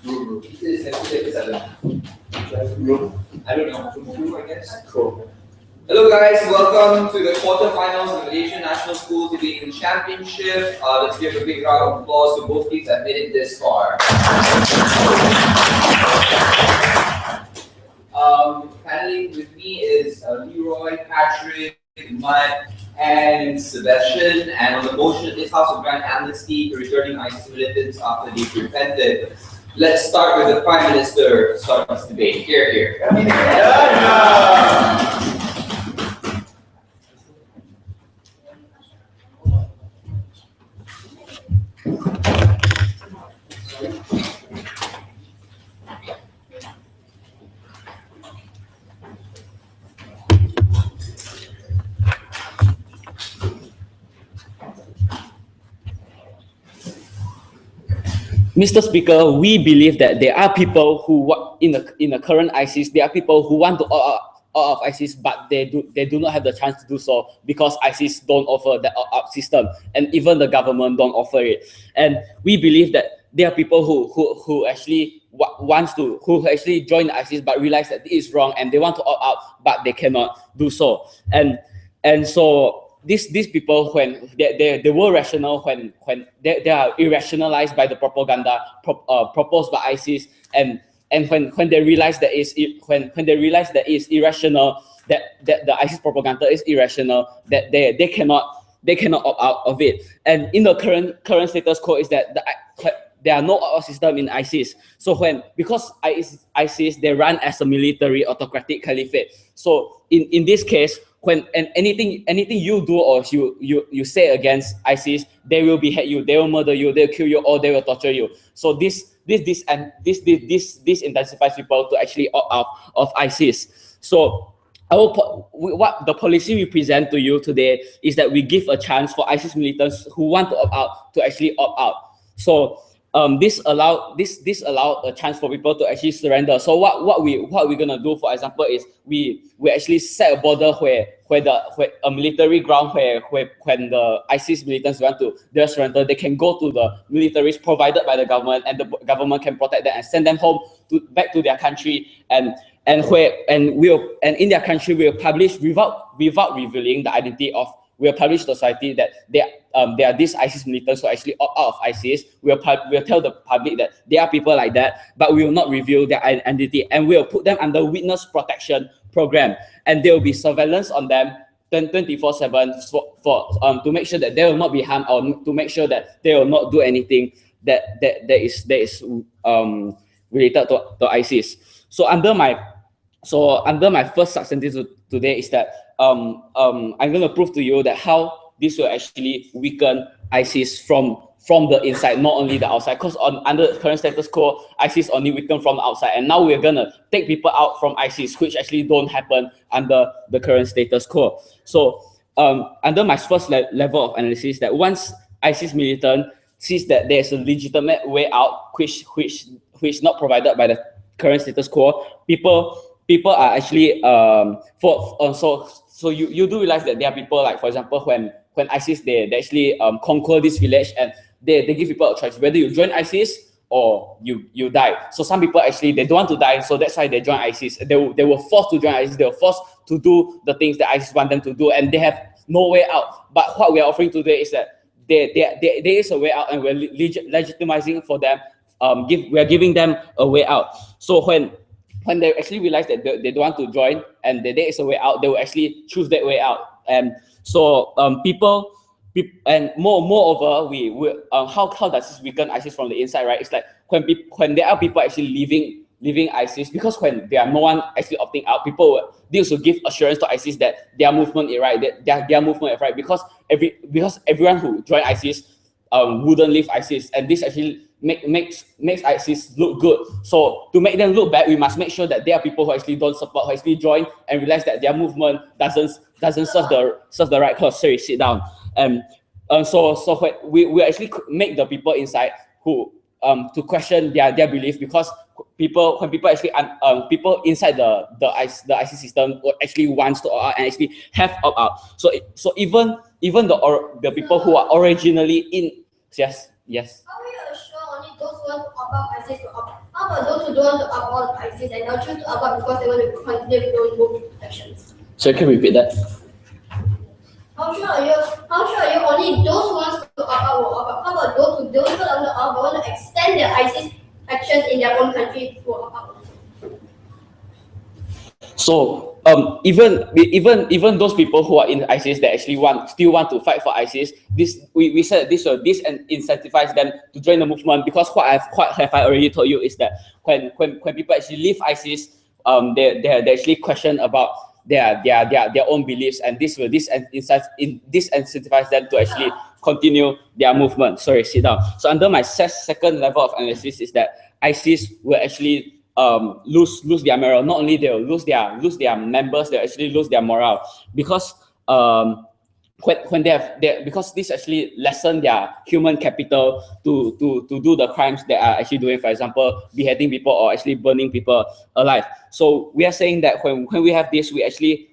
Room. It's episode 7. Room. I don't know. Room 2, I guess. Cool. Hello guys, welcome to the quarterfinals of the Malaysian National School Debating Championship. Let's give a big round of applause to both teams that made it this far. Paneling with me is Leroy, Patrick, Matt, and Sebastian. And on the motion, this House of grant amnesty to returning ISIS militants after they repented. Let's start with the Prime Minister to start this debate. Here. Yeah. Mr. Speaker, we believe that there are people who, in the current ISIS, there are people who want to opt out of ISIS, but they do not have the chance to do so because ISIS don't offer that opt-out system, and even the government don't offer it. And we believe that there are people who actually who actually join ISIS but realize that it is wrong and they want to opt out, but they cannot do so. And so these people, when they were rational, when they are irrationalized by the propaganda proposed by ISIS, and when they realize that when they realize that it's irrational, that the ISIS propaganda is irrational, that they cannot opt out of it. And in the current status quo is that there are no opt-out system in ISIS. So because ISIS they run as a military autocratic caliphate. So in this case, when anything you do or you say against ISIS, they will behead you, they will murder you, they'll kill you, or they will torture you. So this intensifies people to actually opt out of ISIS. So what the policy we present to you today is that we give a chance for ISIS militants who want to opt out to actually opt out. So this allow a chance for people to actually surrender. So what we're gonna do, for example, is we actually set a border where a military ground where when the ISIS militants want to surrender, they can go to the militaries provided by the government, and the government can protect them and send them home back to their country, and in their country we'll publish without revealing the identity of. We'll publish to society that there are these ISIS militants who actually opt out of ISIS. We'll tell the public that there are people like that, but we will not reveal their identity, and we'll put them under witness protection program, and there will be surveillance on them 24/7 to make sure that they will not be harmed, or to make sure that they will not do anything that is related to ISIS. So under my first substantive today is that I'm going to prove to you that how this will actually weaken ISIS from the inside, not only the outside. Because under the current status quo, ISIS only weaken from the outside, and now we're gonna take people out from ISIS, which actually don't happen under the current status quo. So under my first level of analysis, that once ISIS militant sees that there's a legitimate way out, which not provided by the current status quo, people are actually so you do realize that there are people, like, for example, when ISIS they actually conquer this village, and they give people a choice whether you join ISIS or you die. So some people actually they don't want to die, so that's why they join ISIS. They were forced to join ISIS. They were forced to do the things that ISIS want them to do, and they have no way out. But what we are offering today is that there is a way out, and we're legitimizing for them. We are giving them a way out. So when they actually realize that they don't want to join and there is a way out, they will actually choose that way out. And so people and moreover, how does this weaken ISIS from the inside, right? It's like when there are people actually leaving ISIS, because when there are no one actually opting out, this will give assurance to ISIS that their movement is right, that their movement is right, because everyone who joined ISIS wouldn't leave ISIS, and this actually makes ISIS look good. So to make them look bad, we must make sure that there are people who actually don't support, who actually join and realize that their movement doesn't serve the right cause. Sorry, sit down. So when we actually make the people inside who to question their belief, because when people actually people inside the ISIS system actually wants to opt out and actually have opt out. So even the people who are originally in, yes. How are you sure only those who want to opt out ISIS will opt How about those who don't want to abolish ISIS and now choose to abolish because they want to continue with those movement protections? So can you repeat that? How sure are you? Only those who want to abolish will abolish? How about those who don't want to abolish but want to extend their ISIS actions in their own country to abolish? So even those people who are in ISIS that actually still want to fight for ISIS, we said this will disincentivize them to join the movement, because what have I already told you is that when people actually leave ISIS, they actually question about their own beliefs, and this will disincentivize them to actually continue their movement. Sorry, sit down. So under my second level of analysis is that ISIS will actually lose their morale. Not only they'll lose their members, they'll actually lose their morale, because when because this actually lessen their human capital to do the crimes they are actually doing, for example, beheading people or actually burning people alive. So we are saying that when we have this, we actually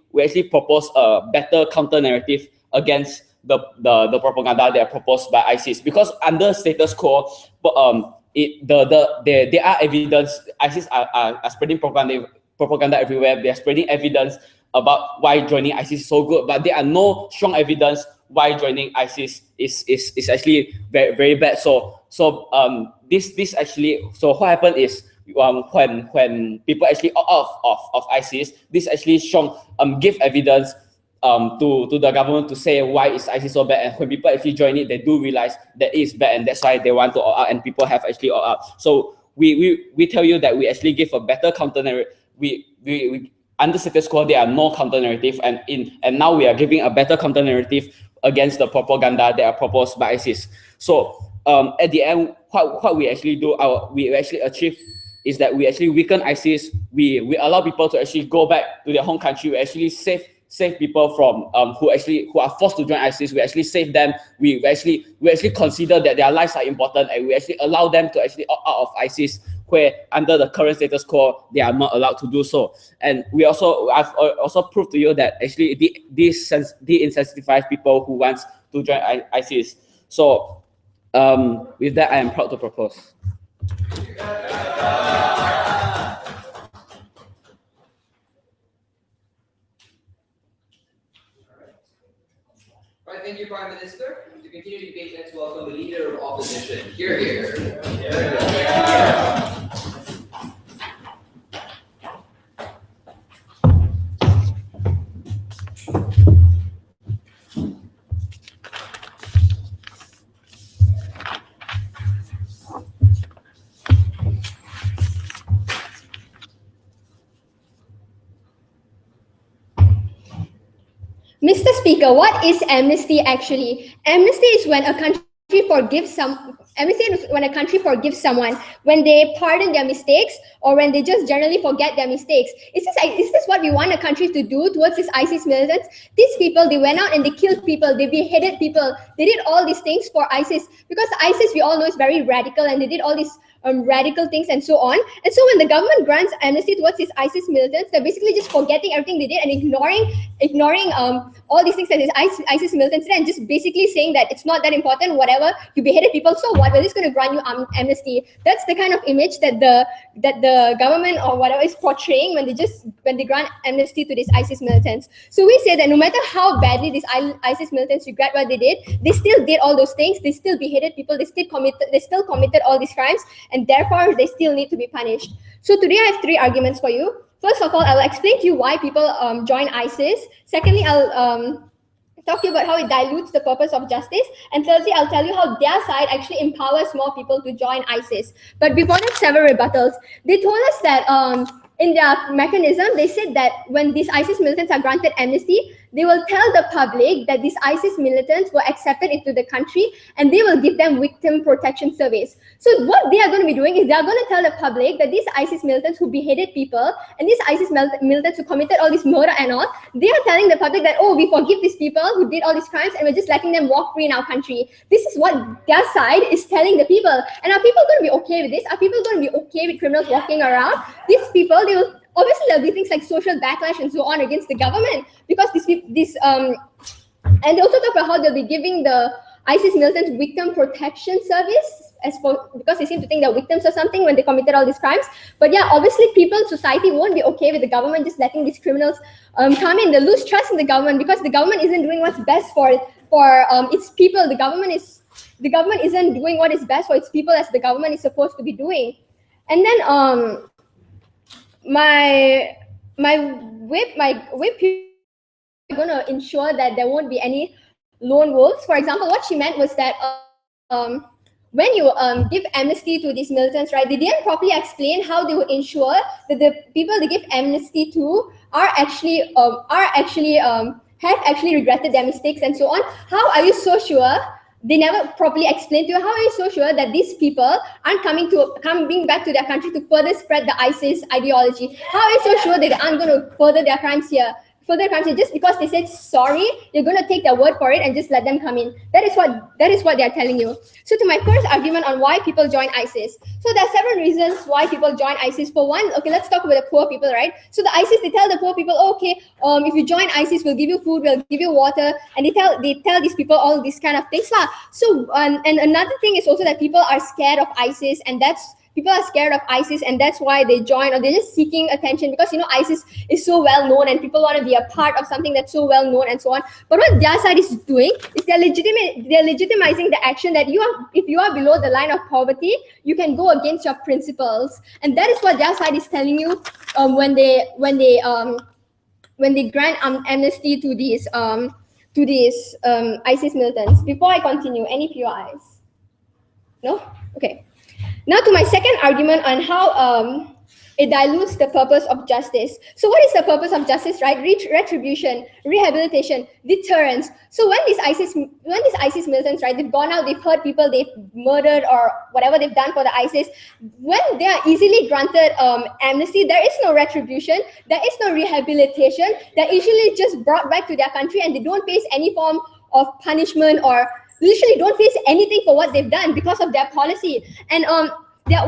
propose a better counter narrative against the propaganda that are proposed by ISIS, because under status quo, there are evidence. ISIS are spreading propaganda everywhere. They are spreading evidence about why joining ISIS is so good, but there are no strong evidence why joining ISIS is actually very, very bad. So this actually, so what happened is, when people actually opt out of ISIS, this actually give evidence to the government to say why is ISIS so bad, and when people actually join it, they do realize that it is bad, and that's why they want to opt out, and people have actually opt out. So we tell you that we actually give a better counter narrative. We under status quo, there are no counter narrative, and now we are giving a better counter narrative against the propaganda that are proposed by ISIS. So at the end, what we actually do, we actually achieve is that we actually weaken ISIS. We allow people to actually go back to their home country. We actually save people from who are forced to join ISIS. We actually save them. We actually consider that their lives are important, and we actually allow them to actually opt out of ISIS, where under the current status quo they are not allowed to do so. And I've also proved to you that actually de-incentivize people who want to join ISIS. So with that, I am proud to propose. Right, thank you, Prime Minister. To continue the debate, let's welcome the Leader of Opposition. Here. Mr. Speaker, what is amnesty actually? Amnesty is when a country forgives someone when they pardon their mistakes, or when they just generally forget their mistakes. Is this what we want a country to do towards these ISIS militants? These people, they went out and they killed people, they beheaded people, they did all these things for ISIS, because ISIS, we all know, is very radical, and they did all these radical things and so on. And so when the government grants amnesty towards these ISIS militants, they're basically just forgetting everything they did and ignoring all these things that these ISIS militants did, and just basically saying that it's not that important, whatever, you beheaded people, so what, we're just going to grant you amnesty. That's the kind of image that the government or whatever is portraying when they grant amnesty to these ISIS militants. So we say that no matter how badly these ISIS militants regret what they did, they still did all those things, they still beheaded people, they still committed all these crimes, and therefore they still need to be punished. So today I have 3 arguments for you. First of all, I will explain to you why people join ISIS. Secondly, I'll talk to you about how it dilutes the purpose of justice. And thirdly, I'll tell you how their side actually empowers more people to join ISIS. But before that, several rebuttals. They told us that in their mechanism, they said that when these ISIS militants are granted amnesty, they will tell the public that these ISIS militants were accepted into the country, and they will give them victim protection surveys. So what they are going to be doing is they are going to tell the public that these ISIS militants who beheaded people and these ISIS militants who committed all this murder and all, they are telling the public that, oh, we forgive these people who did all these crimes, and we're just letting them walk free in our country. This is what their side is telling the people. And are people going to be okay with this? Are people going to be okay with criminals walking around? These people, they will obviously, there'll be things like social backlash and so on against the government, because and they also talk about how they'll be giving the ISIS militants victim protection service because they seem to think they're victims or something when they committed all these crimes. But yeah, obviously society won't be okay with the government just letting these criminals come in. They lose trust in the government because the government isn't doing what's best for its people. The government isn't doing what is best for its people as the government is supposed to be doing. And then my whip people are going to ensure that there won't be any lone wolves. For example, what she meant was that when you give amnesty to these militants, right, they didn't properly explain how they would ensure that the people they give amnesty to have actually regretted their mistakes and so on. How are you so sure? They never properly explained to you. How are you so sure that these people aren't coming back to their country to further spread the ISIS ideology? How are you so sure that they aren't going to further their crimes here? Just because they said sorry, you're going to take their word for it and just let them come in. That is what they're telling you. So to my first argument on why people join ISIS. So there are several reasons why people join ISIS. For one, okay, let's talk about the poor people, right? So the ISIS, they tell the poor people, okay, if you join ISIS, we'll give you food, we'll give you water, and they tell these people all these kind of things. So and another thing is also that people are scared of ISIS, and people are scared of ISIS, and that's why they join, or they're just seeking attention because ISIS is so well known and people want to be a part of something that's so well known and so on. But what their side is doing is they're legitimizing the action that if you are below the line of poverty, you can go against your principles, and that is what their side is telling you when they grant amnesty to these ISIS militants. Before I continue, any POIs? No? Okay. Now to my second argument on how it dilutes the purpose of justice. So what is the purpose of justice, right? Retribution, rehabilitation, deterrence. So when these ISIS militants, right, they've gone out, they've hurt people, they've murdered or whatever they've done for the ISIS, when they are easily granted amnesty, there is no retribution, there is no rehabilitation. They're usually just brought back to their country and they don't face any form of punishment or usually don't face anything for what they've done because of their policy. And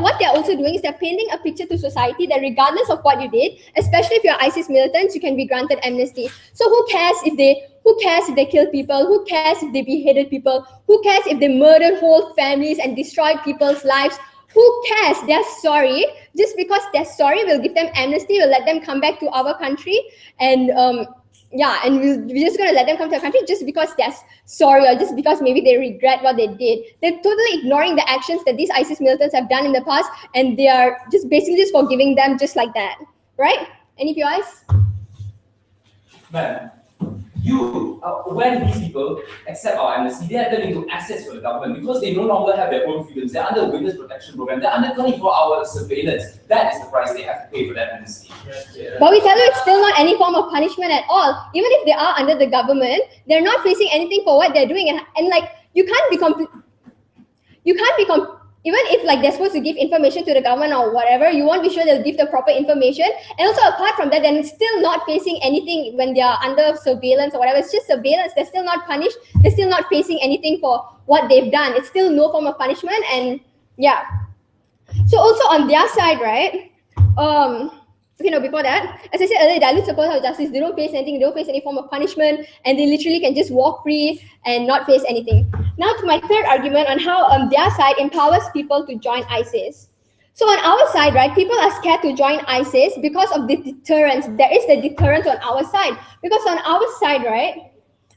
what they're also doing is they're painting a picture to society that regardless of what you did, especially if you're ISIS militants, you can be granted amnesty. So who cares if they kill people? Who cares if they beheaded people? Who cares if they murdered whole families and destroyed people's lives? Who cares? They're sorry. Just because they're sorry, we'll give them amnesty, we'll let them come back to our country, and we're just going to let them come to our country just because they're sorry or just because maybe they regret what they did. They're totally ignoring the actions that these ISIS militants have done in the past, and they are just basically just forgiving them just like that, right? Any POIs? Man, when these people accept our amnesty, they are turning into assets for the government because they no longer have their own freedoms. They're under a witness protection program. They're under 24-hour surveillance. That is the price they have to pay for that amnesty. But we tell you it's still not any form of punishment at all. Even if they are under the government, they're not facing anything for what they're doing. And like, even if like they're supposed to give information to the government or whatever, you won't be sure they'll give the proper information. And also apart from that, they're still not facing anything when they are under surveillance or whatever. It's just surveillance. They're still not punished. They're still not facing anything for what they've done. It's still no form of punishment. And yeah. So also on their side, right? Before that, as I said earlier, dilutes the purpose of justice. They don't face anything, they don't face any form of punishment, and they literally can just walk free and not face anything. Now to my third argument on how their side empowers people to join ISIS. So on our side, right, people are scared to join ISIS because of the deterrence. There is the deterrence on our side. Because on our side, right,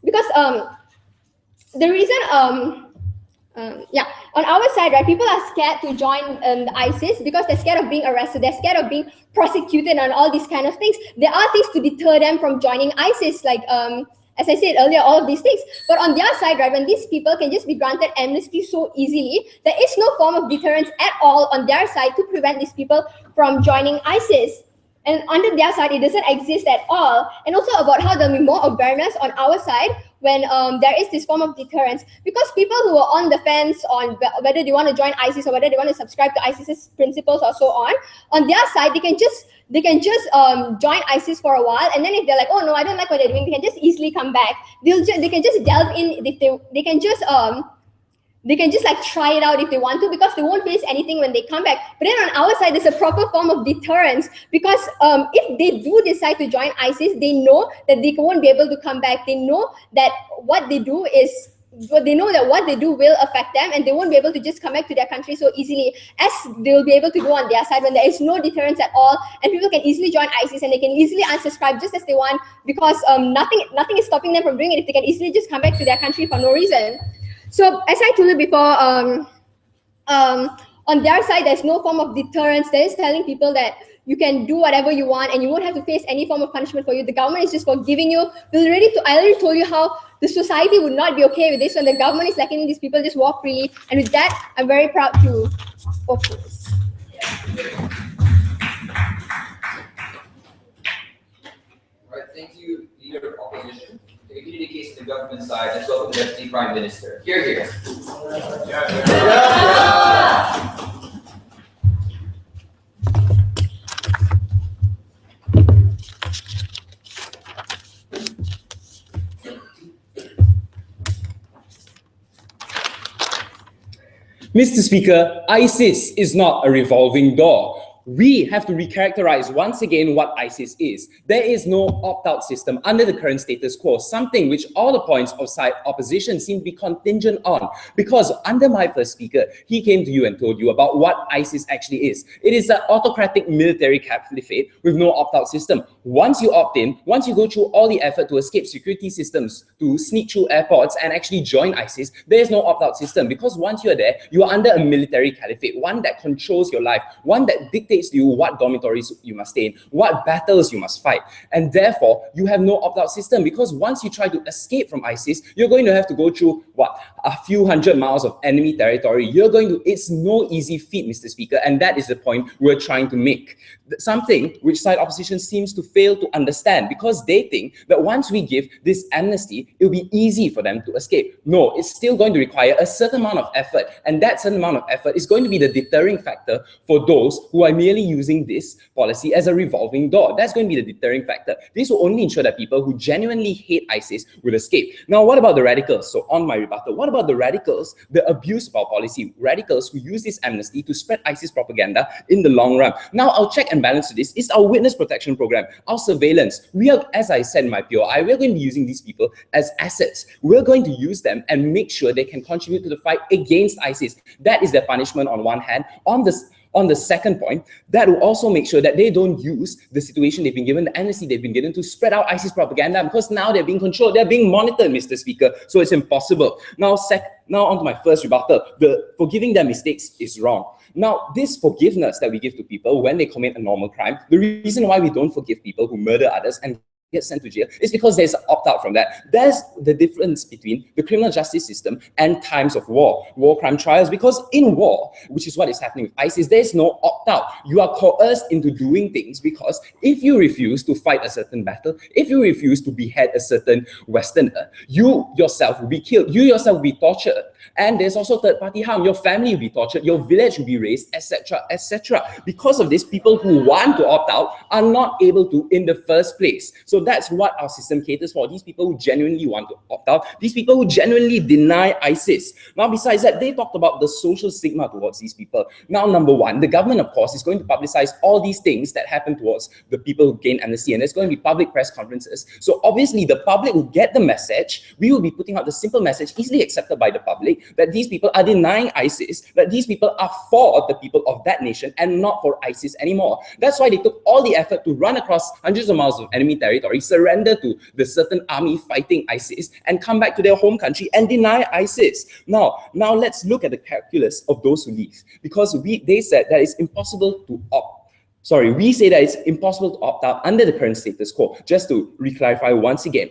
because the reason on our side, right, people are scared to join the ISIS because they're scared of being arrested, they're scared of being prosecuted and all these kind of things. There are things to deter them from joining ISIS, like as I said earlier, all of these things. But on their side, right, when these people can just be granted amnesty so easily, there is no form of deterrence at all on their side to prevent these people from joining ISIS. And under their side, it doesn't exist at all. And also about how there'll be more awareness on our side when there is this form of deterrence. Because people who are on the fence on whether they want to join ISIS or whether they want to subscribe to ISIS's principles or so on their side, they can just join ISIS for a while, and then if they're like, oh no, I don't like what they're doing, they can just easily come back. They can just delve in. They can just like try it out if they want to, because they won't face anything when they come back. But then on our side, there's a proper form of deterrence, because if they do decide to join ISIS, they know that they won't be able to come back. They know that what they do is they know that what they do will affect them, and they won't be able to just come back to their country so easily as they will be able to do on their side when there is no deterrence at all, and people can easily join ISIS and they can easily unsubscribe just as they want, because nothing is stopping them from doing it if they can easily just come back to their country for no reason. So as I told you before, on their side, there's no form of deterrence. They're just telling people that you can do whatever you want and you won't have to face any form of punishment for you. The government is just forgiving you. I already told you how the society would not be okay with this when the government is letting these people just walk freely. And with that, I'm very proud to oppose. Right, thank you, Leader of Opposition. Taking the case to the government side, let's welcome the Deputy Prime Minister. Here. Mr. Speaker, ISIS is not a revolving door. We have to recharacterize once again what ISIS is. There is no opt-out system under the current status quo, something which all the points of side opposition seem to be contingent on. Because under my first speaker, he came to you and told you about what ISIS actually is. It is an autocratic military caliphate with no opt-out system. Once you opt in, once you go through all the effort to escape security systems, to sneak through airports and actually join ISIS, there is no opt-out system. Because once you're there, you are under a military caliphate, one that controls your life, one that dictates to you what dormitories you must stay in, what battles you must fight. And therefore, you have no opt-out system, because once you try to escape from ISIS, you're going to have to go through, a few hundred miles of enemy territory. It's no easy feat, Mr. Speaker, and that is the point we're trying to make. Something which side opposition seems to fail to understand, because they think that once we give this amnesty, it'll be easy for them to escape. No, it's still going to require a certain amount of effort, and that certain amount of effort is going to be the deterring factor for those who are merely using this policy as a revolving door. That's going to be the deterring factor. This will only ensure that people who genuinely hate ISIS will escape. Now, what about the radicals? So on my rebuttal, what about the radicals, the abuse of our policy, radicals who use this amnesty to spread ISIS propaganda in the long run? Now, our check and balance to this is our witness protection program, our surveillance. We are, as I said in my POI, we're going to be using these people as assets. We're going to use them and make sure they can contribute to the fight against ISIS. That is their punishment on one hand. On the second point, that will also make sure that they don't use the situation they've been given, the amnesty they've been given, to spread out ISIS propaganda, because now they're being controlled, they're being monitored, Mr. Speaker, so it's impossible. Now on to my first rebuttal. The forgiving their mistakes is wrong. Now, this forgiveness that we give to people when they commit a normal crime, the reason why we don't forgive people who murder others and get sent to jail is because there's an opt-out from that. There's the difference between the criminal justice system and times of war crime trials, because in war, which is what is happening with ISIS, there's no opt-out. You are coerced into doing things, because if you refuse to fight a certain battle, if you refuse to behead a certain Westerner, you yourself will be killed, you yourself will be tortured, and there's also third-party harm. Your family will be tortured, your village will be razed, etc., etc. Because of this, people who want to opt out are not able to in the first place. So that's what our system caters for. These people who genuinely want to opt out, these people who genuinely deny ISIS. Now, besides that, they talked about the social stigma towards these people. Now, number one, the government, of course, is going to publicize all these things that happen towards the people who gain amnesty, and there's going to be public press conferences. So obviously, the public will get the message. We will be putting out the simple message, easily accepted by the public, that these people are denying ISIS, that these people are for the people of that nation and not for ISIS anymore. That's why they took all the effort to run across hundreds of miles of enemy territory, surrender to the certain army fighting ISIS, and come back to their home country and deny ISIS. Now let's look at the calculus of those who leave, because they said that it's impossible to we say that it's impossible to opt out under the current status quo. Just to re-clarify once again,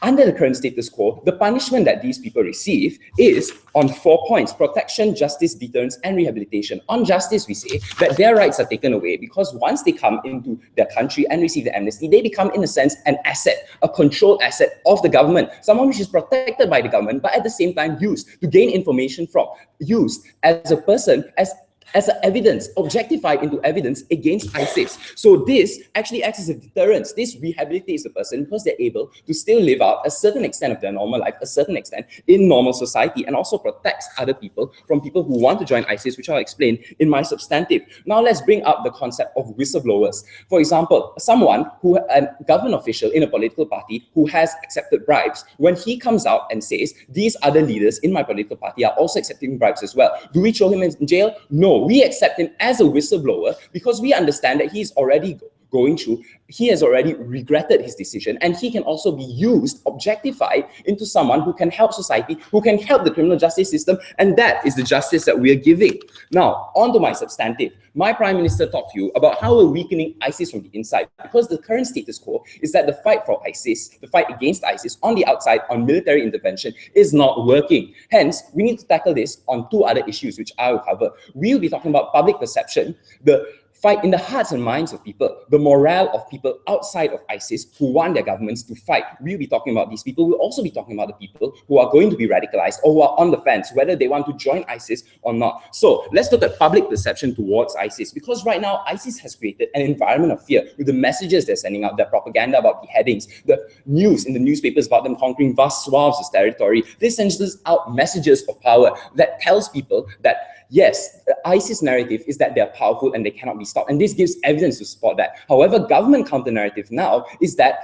under the current status quo, the punishment that these people receive is on 4 points: protection, justice, deterrence, and rehabilitation. On justice, we say that their rights are taken away, because once they come into their country and receive the amnesty, they become, in a sense, an asset, a controlled asset of the government, someone which is protected by the government, but at the same time used to gain information from, used as a person, as as a evidence, objectified into evidence against ISIS. So this actually acts as a deterrence. This rehabilitates the person because they're able to still live out a certain extent of their normal life, a certain extent in normal society, and also protects other people from people who want to join ISIS, which I'll explain in my substantive. Now let's bring up the concept of whistleblowers. For example, someone who, a government official in a political party who has accepted bribes, when he comes out and says, these other leaders in my political party are also accepting bribes as well, do we throw him in jail? No. We accept him as a whistleblower because we understand that he's already going through, he has already regretted his decision, and he can also be used, objectified into someone who can help society, who can help the criminal justice system, and that is the justice that we are giving. Now, on to my substantive. My Prime Minister talked to you about how we're weakening ISIS from the inside, because the current status quo is that the fight for ISIS, the fight against ISIS on the outside, on military intervention, is not working. Hence, we need to tackle this on two other issues, which I will cover. We'll be talking about public perception, the fight in the hearts and minds of people, the morale of people outside of ISIS who want their governments to fight. We'll be talking about these people. We'll also be talking about the people who are going to be radicalized or who are on the fence, whether they want to join ISIS or not. So let's look at public perception towards ISIS, because right now ISIS has created an environment of fear with the messages they're sending out, their propaganda about beheadings, the news in the newspapers about them conquering vast swaths of territory. This sends out messages of power that tells people that yes, the ISIS narrative is that they're powerful and they cannot be stopped. And this gives evidence to support that. However, government counter-narrative now is that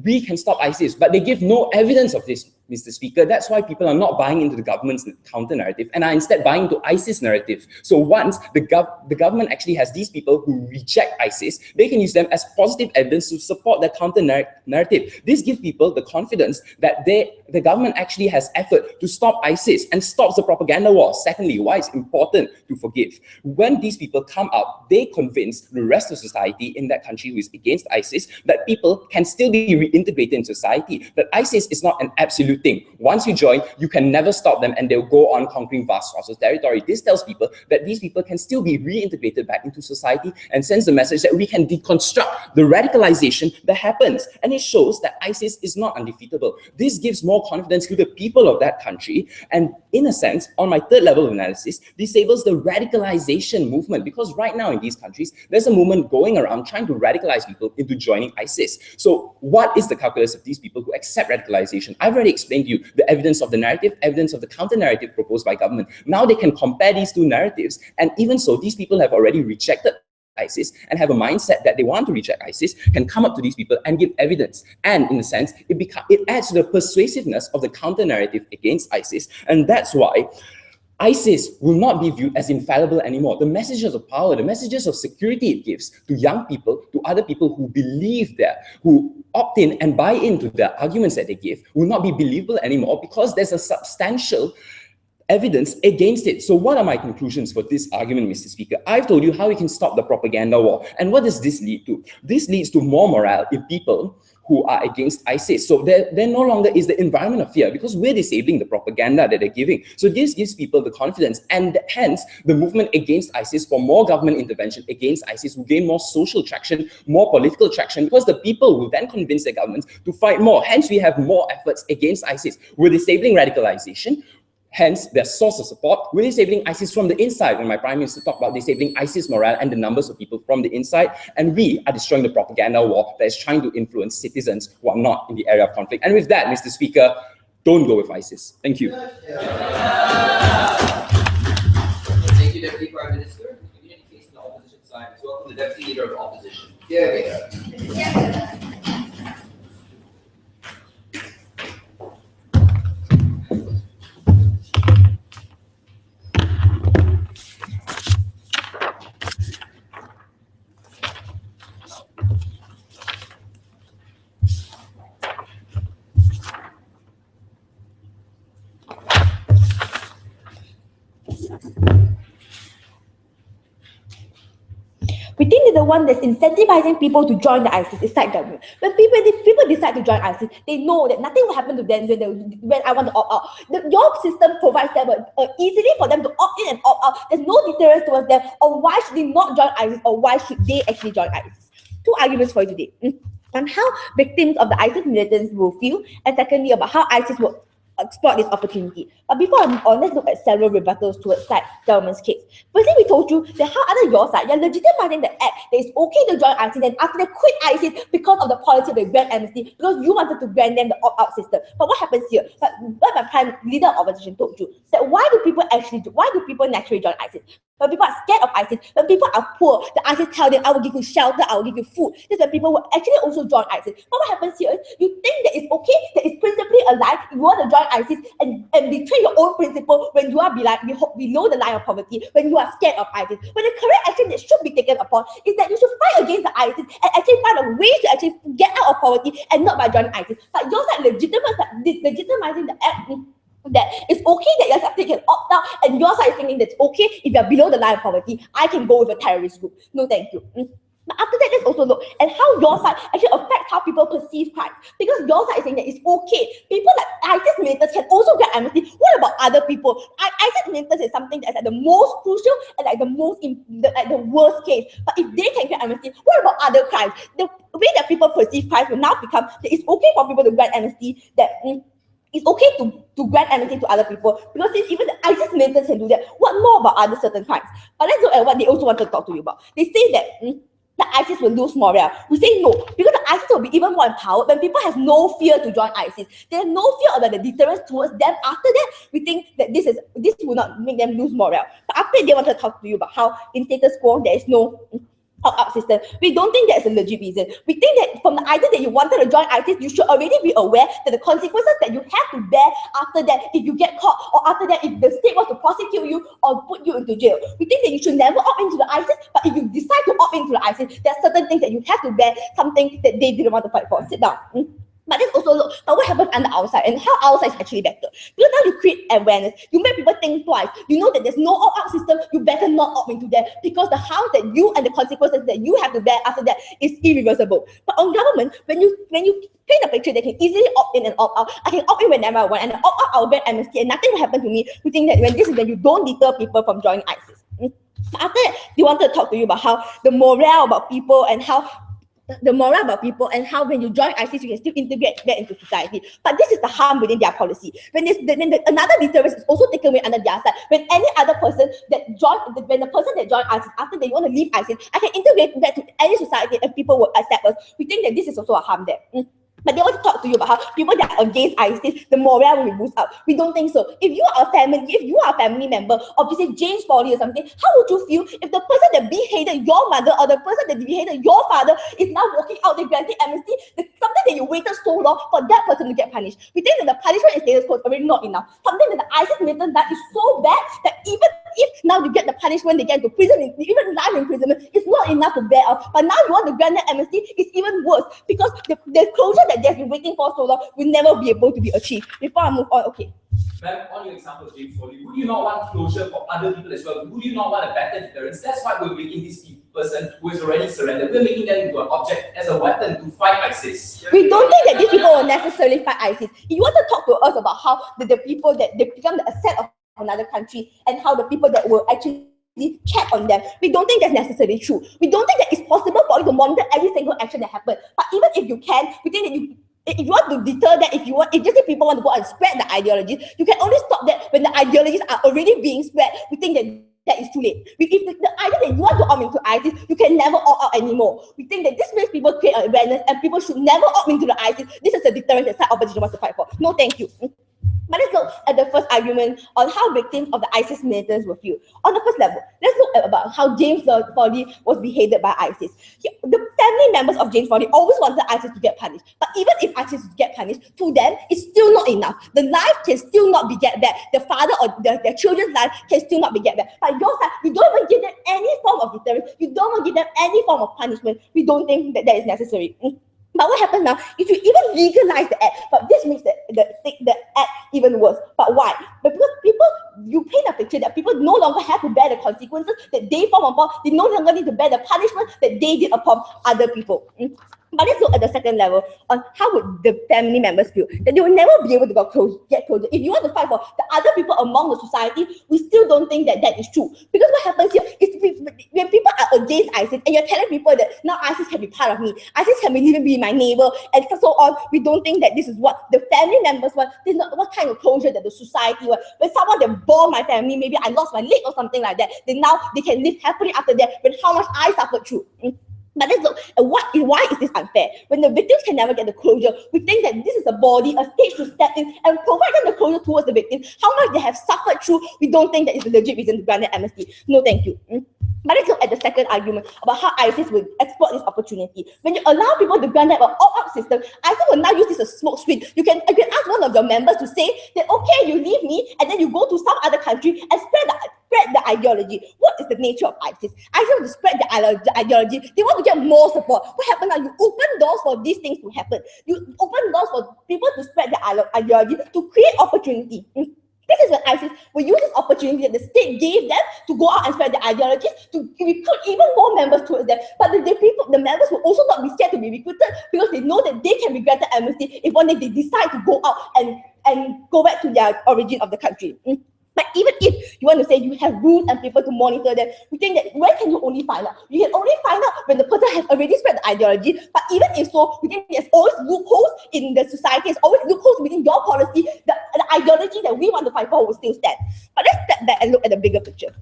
we can stop ISIS, but they give no evidence of this, Mr. Speaker. That's why people are not buying into the government's counter-narrative and are instead buying into ISIS narrative. So once the government actually has these people who reject ISIS, they can use them as positive evidence to support their counter-narrative. This gives people the confidence that the government actually has effort to stop ISIS and stops the propaganda war. Secondly, why it's important to forgive. When these people come out, they convince the rest of society in that country who is against ISIS that people can still be reintegrated in society, that ISIS is not an absolute thing. Once you join, you can never stop them and they'll go on conquering vast swaths of territory. This tells people that these people can still be reintegrated back into society and sends the message that we can deconstruct the radicalization that happens. And it shows that ISIS is not undefeatable. This gives more confidence to the people of that country, and in a sense, on my third level of analysis, disables the radicalization movement, because right now in these countries, there's a movement going around trying to radicalize people into joining ISIS. So what is the calculus of these people who accept radicalization? I've already explained to you the evidence of the narrative, evidence of the counter-narrative proposed by government. Now they can compare these two narratives, and even so, these people have already rejected ISIS and have a mindset that they want to reject ISIS, can come up to these people and give evidence. And in a sense, it adds to the persuasiveness of the counter-narrative against ISIS. And that's why ISIS will not be viewed as infallible anymore. The messages of power, the messages of security it gives to young people, to other people who believe that, who opt in and buy into the arguments that they give, will not be believable anymore because there's a substantial evidence against it. So what are my conclusions for this argument, Mr. Speaker? I've told you how we can stop the propaganda war. And what does this lead to? This leads to more morale in people who are against ISIS. So there no longer is the environment of fear, because we're disabling the propaganda that they're giving. So this gives people the confidence, and hence the movement against ISIS for more government intervention against ISIS will gain more social traction, more political traction, because the people will then convince their governments to fight more. Hence we have more efforts against ISIS. We're disabling radicalization. Hence, their source of support. We're disabling ISIS from the inside. When my Prime Minister talked about disabling ISIS morale and the numbers of people from the inside, and we are destroying the propaganda war that is trying to influence citizens who are not in the area of conflict. And with that, Mr. Speaker, don't go with ISIS. Thank you. Thank you, Deputy Prime Minister. In any case, on the opposition side, as well, the Deputy Leader of the Opposition. Yeah. We think that the one that's incentivizing people to join the ISIS is side government. When people decide to join ISIS, they know that nothing will happen to them when I want to opt out. Your system provides them easily for them to opt in and opt out. There's no deterrence towards them, or why should they not join ISIS, or why should they actually join ISIS. Two arguments for you today. On how victims of the ISIS militants will feel, and secondly about how ISIS will exploit this opportunity. But before I move on, let's look at several rebuttals towards side government's case. Firstly, we told you that how under your side, you're legitimizing the act that it's okay to join ISIS and after they quit ISIS because of the policy of the grant amnesty, because you wanted to grant them the opt-out system. But what happens here? But what my prime leader of opposition told you, that why do people naturally join ISIS? When people are scared of ISIS, when people are poor, the ISIS tell them, I will give you shelter, I will give you food. That's when people will actually also join ISIS. But what happens here is, you think that it's okay, that it's principally a lie, if you want to join ISIS and betray your own principle when you are below the line of poverty, when you are scared of ISIS. When the correct action that should be taken upon is that you should fight against the ISIS and actually find a way to actually get out of poverty and not by joining ISIS. But you're like legitimizing the act that it's okay that your side can opt out, and your side is thinking that it's okay if you're below the line of poverty, I can go with a terrorist group. No, thank you. But after that, let's also look at how your side actually affects how people perceive crime. Because your side is saying that it's okay. People like ISIS militants can also get amnesty. What about other people? ISIS militants is something that's like the most crucial and like the worst case. But if they can get amnesty, what about other crimes? The way that people perceive crimes will now become that it's okay for people to grant amnesty, that it's okay to grant amnesty to other people, because if even the ISIS militants can do that, what more about other certain crimes? But let's look at what they also want to talk to you about. They say that the ISIS will lose morale. We say no, because the ISIS will be even more empowered when people have no fear to join ISIS. They have no fear about the deterrence towards them. After that, we think that this will not make them lose morale. But after that, they want to talk to you about how in status quo there is no opt-out system. We don't think that's a legit reason. We think that from the idea that you wanted to join ISIS, you should already be aware that the consequences that you have to bear after that, if you get caught, or after that, if the state was to prosecute you or put you into jail. We think that you should never opt into the ISIS, but if you decide to opt into the ISIS, there are certain things that you have to bear, something that they didn't want to fight for. Sit down. But let's also look at what happens under our side and how our side is actually better. Because now you create awareness, you make people think twice. You know that there's no opt-out system, you better not opt into that, because the harm that you and the consequences that you have to bear after that is irreversible. But on government, when you paint a picture that can easily opt in and opt out, I can opt in whenever I want, and opt out, I'll get amnesty, and nothing will happen to me. We think that when you don't deter people from joining ISIS. After that, they wanted to talk to you about how the morale about people and how when you join ISIS, you can still integrate that into society. But this is the harm within their policy. Another deterrence is also taken away under their side. When any other person when the person that joined ISIS, after they want to leave ISIS, I can integrate that to any society and people will accept us. We think that this is also a harm there. But they want to talk to you about how people that are against ISIS, the morale will be boosted up. We don't think so. If you are a family member of, say, James Foley or something, how would you feel if the person that beheaded your mother or the person that beheaded your father is now walking out there granting amnesty? Something that you waited so long for that person to get punished. We think that the punishment in status quo is already not enough. Something that the ISIS militant done is so bad that even if now you get the punishment, they get into prison, even life imprisonment, it's not enough to bear up. But now you want to grant that amnesty, it's even worse, because the closure that they've been waiting for so long will never be able to be achieved. Before I move on, okay. Ma'am, on your example of James Foley, would you not want closure for other people as well? Would you not want a better deterrence? That's why we're making this person who is already surrendered, we're making them into an object as a weapon to fight ISIS. We don't think that these people will necessarily fight ISIS. If you want to talk to us about how the people that they become the asset of another country and how the people that will actually check on them, we don't think that's necessarily true. We don't think that it's possible for you to monitor every single action that happens. But even if you can, we think that if you want to deter that, if just people want to go and spread the ideologies, you can only stop that when the ideologies are already being spread. We think that is too late. If the idea that you want to opt into ISIS, you can never opt out anymore. We think that this makes people create awareness and people should never opt into the ISIS. This is a deterrent that side opposition wants to fight for. No, thank you. But let's look at the first argument on how victims of the ISIS militants will feel. On the first level, let's look at about how James Foley was beheaded by ISIS. The family members of James Foley always wanted ISIS to get punished. But even if ISIS get punished, to them, it's still not enough. The life can still not be get back. The father or their children's life can still not be get back. But your side, you don't even give them any form of deterrence. You don't even give them any form of punishment. We don't think that is necessary. But what happens now is you even legalize the act, but this makes the act even worse. But why? Because you paint a picture that people no longer have to bear the consequences that they form upon, they no longer need to bear the punishment that they did upon other people. But let's look at the second level on how would the family members feel, that they will never be able to get closer. If you want to fight for the other people among the society, we still don't think that is true. Because what happens here is when people are against against ISIS, and you're telling people that now ISIS can be part of me, ISIS can even be my neighbor, and so on. We don't think that this is what the family members want. This is not what kind of closure that the society wants. When someone that bore my family, maybe I lost my leg or something like that, then now they can live happily after that, when how much I suffered through. But let's look at why is this unfair? When the victims can never get the closure, we think that this is a body, a stage to step in and provide them the closure towards the victims. How much they have suffered through, we don't think that is a legit reason to grant an amnesty. No, thank you. But let's look at the second argument about how ISIS will exploit this opportunity. When you allow people to grant them an opt-out system, ISIS will now use this as a smoke screen. You can ask one of your members to say that, okay, you leave me, and then you go to some other country and spread the ideology. What is the nature of ISIS? ISIS want to spread the ideology. They want to get more support. What happened now? You open doors for these things to happen. You open doors for people to spread the ideology, to create opportunity. This is when ISIS will use this opportunity that the state gave them to go out and spread the ideologies, to recruit even more members towards them. But the members will also not be scared to be recruited, because they know that they can be granted amnesty if one day they decide to go out and go back to their origin of the country. But even if you want to say you have rules and people to monitor them, we think that where can you only find out? You can only find out when the person has already spread the ideology. But even if so, we think there's always loopholes in the society. There's always loopholes within your policy. The ideology that we want to fight for will still stand. But let's step back and look at the bigger picture.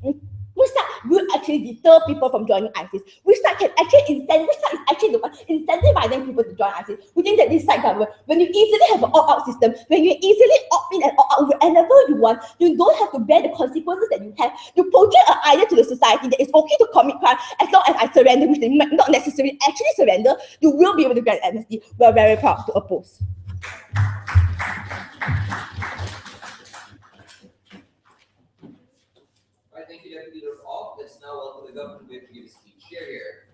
Which side will actually deter people from joining ISIS? Which side can actually the one incentivizing people to join ISIS? We think that this side government, when you easily have an opt-out system, when you easily opt in and opt out whenever you want, you don't have to bear the consequences that you have. You portray an idea to the society that it's okay to commit crime as long as I surrender, which they might not necessarily actually surrender. You will be able to grant amnesty. We are very proud to oppose. Thank you, Deputy Leader of all. Let's now welcome the government to give a speech. Here.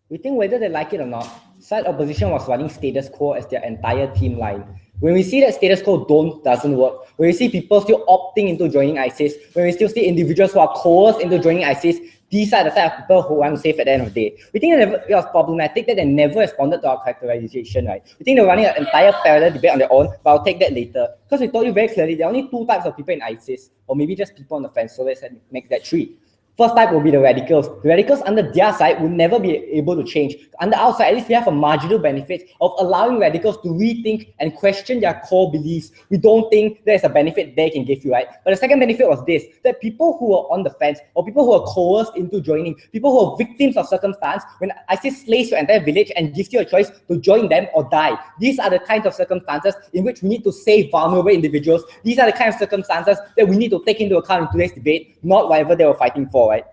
We think whether they like it or not, side opposition was running status quo as their entire team line. When we see that status quo doesn't work, when we see people still opting into joining ISIS, when we still see individuals who are coerced into joining ISIS, these are the type of people who want to save at the end of the day. We think that it was problematic that they never responded to our characterization, right? We think they're running an entire parallel debate on their own, but I'll take that later. Because we told you very clearly, there are only two types of people in ISIS, or maybe just people on the fence, so let's make that three. First type will be the radicals. The radicals under their side will never be able to change. Under our side, at least we have a marginal benefit of allowing radicals to rethink and question their core beliefs. We don't think there's a benefit they can give you, right? But the second benefit was this, that people who are on the fence, or people who are coerced into joining, people who are victims of circumstance, when ISIS slays your entire village and gives you a choice to join them or die, these are the kinds of circumstances in which we need to save vulnerable individuals. These are the kind of circumstances that we need to take into account in today's debate, not whatever they were fighting for, right?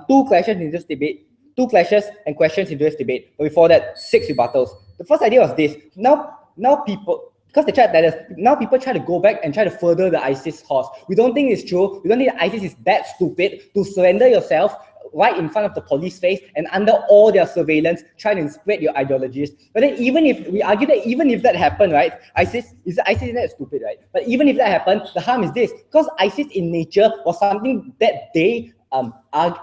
Two clashes in this debate, two clashes and questions in this debate. But before that, 6 rebuttals. The first idea was this. Now people, because they tried to tell us, now people try to go back and try to further the ISIS cause. We don't think it's true. We don't think ISIS is that stupid to surrender yourself right in front of the police face and under all their surveillance, trying to spread your ideologies. But then even if we argue that even if that happened, right, ISIS is that stupid, right? But even if that happened, the harm is this, because ISIS in nature was something that they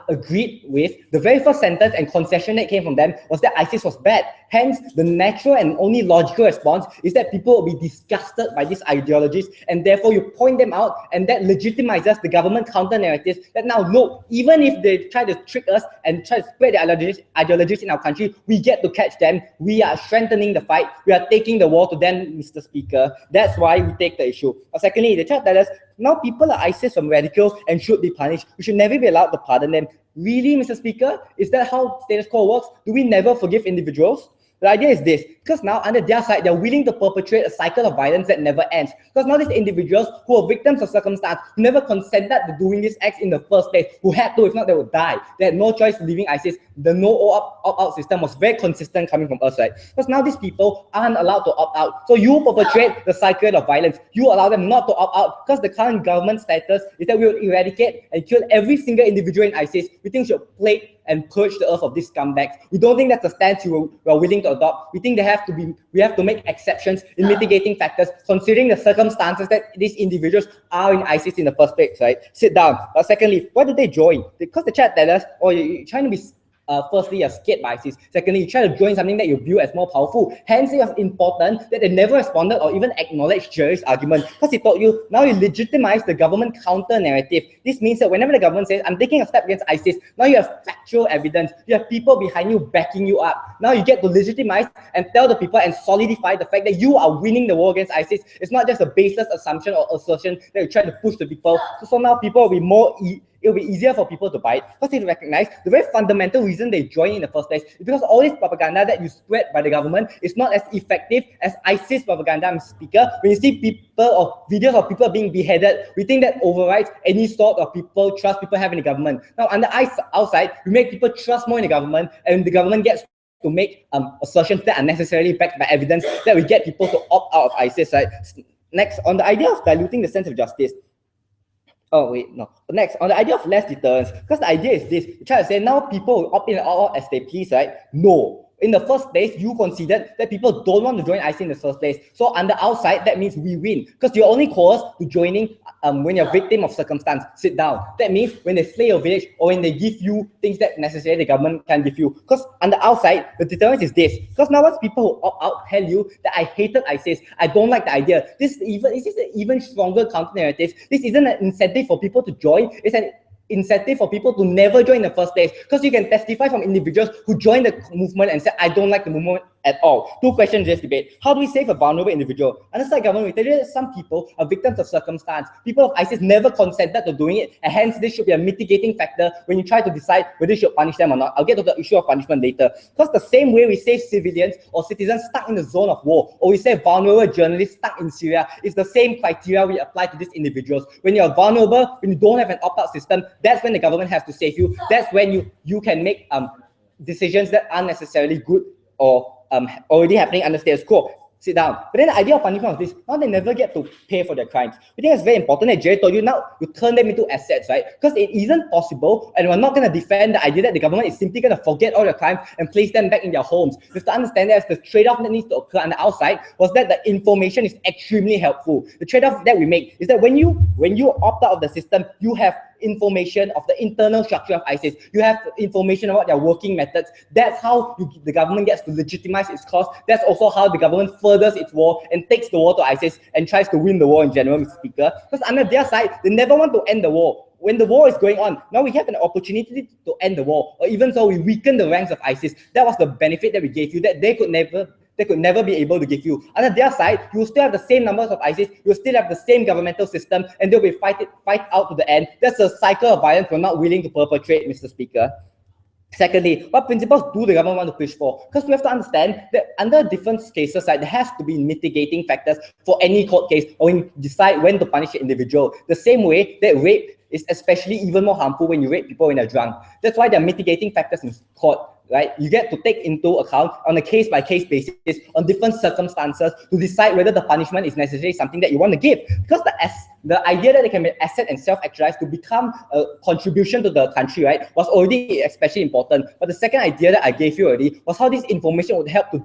agreed with. The very first sentence and concession that came from them was that ISIS was bad. Hence, the natural and only logical response is that people will be disgusted by these ideologies, and therefore you point them out, and that legitimizes the government counter narratives that now look, even if they try to trick us and try to spread their ideologies in our country, we get to catch them. We are strengthening the fight. We are taking the war to them, Mr. Speaker. That's why we take the issue. Secondly, they try to tell us now people are ISIS from radicals and should be punished. We should never be allowed to pardon them. Really, Mr. Speaker? Is that how status quo works? Do we never forgive individuals? The idea is this, because now under their side, they're willing to perpetrate a cycle of violence that never ends. Because now these individuals who are victims of circumstance, who never consented to doing these acts in the first place, who had to, if not they would die. They had no choice leaving ISIS. The no opt-out system was very consistent coming from us, right? Because now these people aren't allowed to opt out. So you perpetrate the cycle of violence. You allow them not to opt out, because the current government status is that we will eradicate and kill every single individual in ISIS. We think we should and purge the earth of these scumbags. We don't think that's the stance we are willing to adopt. We think we have to make exceptions in mitigating factors, considering the circumstances that these individuals are in ISIS in the first place, right? Sit down. But secondly, why do they join? Because the chat tell us, oh, you're trying to be firstly, you're scared by ISIS. Secondly, you try to join something that you view as more powerful. Hence, it was important that they never responded or even acknowledged Jaya's argument, because he told you, now you legitimize the government counter narrative. This means that whenever the government says, I'm taking a step against ISIS, now you have factual evidence. You have people behind you backing you up. Now you get to legitimize and tell the people and solidify the fact that you are winning the war against ISIS. It's not just a baseless assumption or assertion that you try to push the people. So now people will be more it'll be easier for people to buy it, because they recognize the very fundamental reason they join in the first place is because all this propaganda that you spread by the government is not as effective as ISIS propaganda, Mr. Speaker. When you see people or videos of people being beheaded, we think that overrides any sort of trust people have in the government. Now, on the outside, we make people trust more in the government, and the government gets to make assertions that are necessarily backed by evidence that we get people to opt out of ISIS, right? Next, on the idea of diluting the sense of justice. Oh, wait, no. Next, on the idea of less deterrence, because the idea is this, you try to say now people will opt in and out as they please, right? No. In the first place, you considered that people don't want to join ISIS in the first place. So on the outside, that means we win, because you're only coerced to joining when you're a victim of circumstance. Sit down. That means when they slay your village or when they give you things that necessarily the government can give you. Because on the outside, the deterrence is this. Because now once people who opt out tell you that I hated ISIS, I don't like the idea, this is an even stronger counter narrative. This isn't an incentive for people to join. It's an incentive for people to never join in the first place, because you can testify from individuals who joined the movement and said, I don't like the movement at all. Two questions in this debate. How do we save a vulnerable individual? On the side government, we tell you that some people are victims of circumstance. People of ISIS never consented to doing it, and hence this should be a mitigating factor when you try to decide whether you should punish them or not. I'll get to the issue of punishment later. Because the same way we save civilians or citizens stuck in the zone of war, or we save vulnerable journalists stuck in Syria, it's the same criteria we apply to these individuals. When you're vulnerable, when you don't have an opt-out system, that's when the government has to save you. That's when you can make decisions that aren't necessarily good or already happening under status quo. Sit down. But then the idea of punishment is this, now they never get to pay for their crimes. We think it's very important that Jaya told you, now you turn them into assets, right? Because it isn't possible, and we're not going to defend the idea that the government is simply going to forget all their crimes and place them back in their homes. You have to understand that the trade-off that needs to occur on the outside was that the information is extremely helpful. The trade-off that we make is that when you opt out of the system, you have information of the internal structure of ISIS. You have information about their working methods. That's how the government gets to legitimize its cause. That's also how the government furthers its war and takes the war to ISIS and tries to win the war in general, Mr. Speaker. Because under their side, they never want to end the war. When the war is going on, now we have an opportunity to end the war, or even so, we weaken the ranks of ISIS. That was the benefit that we gave you, that they could never be able to give you. Under their side, you will still have the same numbers of ISIS, you will still have the same governmental system, and they'll be fight out to the end. That's a cycle of violence we're not willing to perpetrate, Mr. Speaker. Secondly, what principles do the government want to push for? Because we have to understand that under different cases, there has to be mitigating factors for any court case, or when you decide when to punish an individual. The same way that rape is especially even more harmful when you rape people when they're drunk. That's why there are mitigating factors in court, right? You get to take into account on a case-by-case basis, on different circumstances, to decide whether the punishment is necessarily something that you want to give. Because the idea that they can be asset and self-actualized to become a contribution to the country, right, was already especially important. But the second idea that I gave you already was how this information would help to,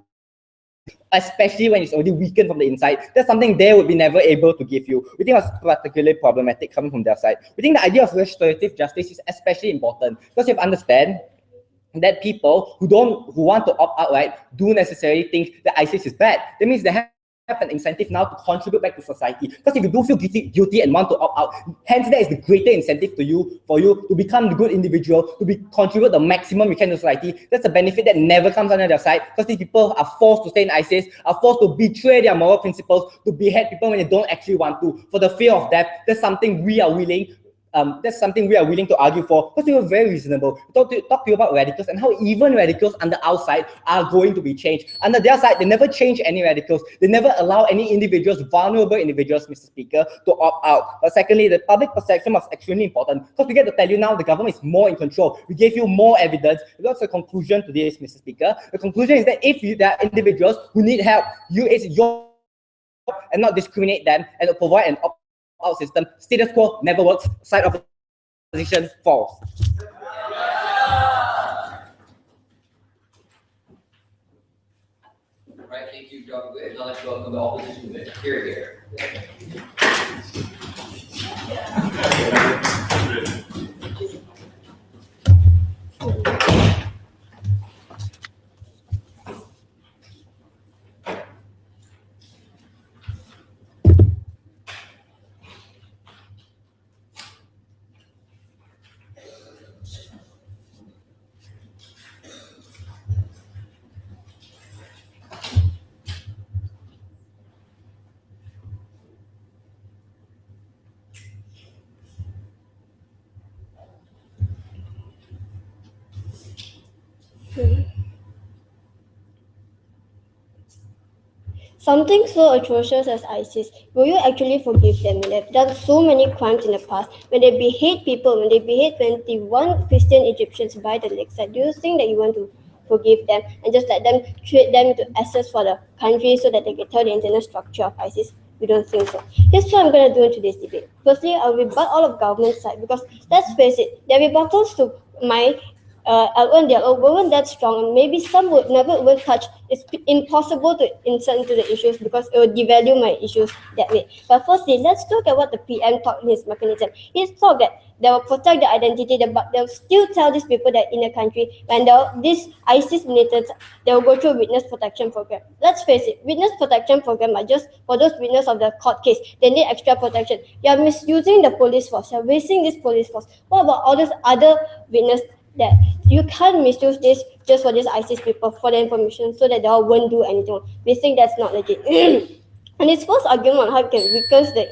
especially when it's already weakened from the inside. That's something they would be never able to give you. We think it's particularly problematic coming from their side. We think the idea of restorative justice is especially important, because you have to understand that people who want to opt out, right, do necessarily think that ISIS is bad. That means they have an incentive now to contribute back to society. Because if you do feel guilty and want to opt out, hence that is the greater incentive for you to become the good individual, to contribute the maximum you can to society. That's a benefit that never comes under their side, because these people are forced to stay in ISIS, are forced to betray their moral principles, to behead people when they don't actually want to, for the fear of death. That's something we are willing to argue for, because we were very reasonable. We talk to you about radicals and how even radicals on the outside are going to be changed. Under their side, they never change any radicals. They never allow any individuals, vulnerable individuals, Mr. Speaker, to opt out. But secondly, the public perception was extremely important, because we get to tell you now the government is more in control. We gave you more evidence. What's the conclusion to this, Mr. Speaker? The conclusion is that if there are individuals who need help, it's your job and not discriminate them and provide an opt-out system. Status quo never works. Side of opposition falls. talk with, not like welcome the opposition with. Here. Something so atrocious as ISIS, will you actually forgive them? They've done so many crimes in the past. When they behead people, when they behead 21 Christian Egyptians by the lakeside, do you think that you want to forgive them and just let them treat them to assets for the country so that they can tell the internal structure of ISIS? We don't think so. Here's what I'm going to do in today's debate. Firstly, I'll rebut all of government's side because let's face it, their rebuttals to my L1 dialogue weren't that strong, and maybe some would never even touch. It's impossible to insert into the issues because it would devalue my issues that way. But firstly, let's look at what the PM thought in his mechanism. He thought that they will protect the identity, but they'll still tell these people that in the country, when these ISIS militants, they will go through a witness protection program. Let's face it, witness protection program are just for those witnesses of the court case. They need extra protection. You are misusing the police force. You are wasting this police force. What about all those other witnesses? That you can't misuse this just for these ISIS people for the information so that they all won't do anything. We think that's not legit. And his first argument on how it can weaken the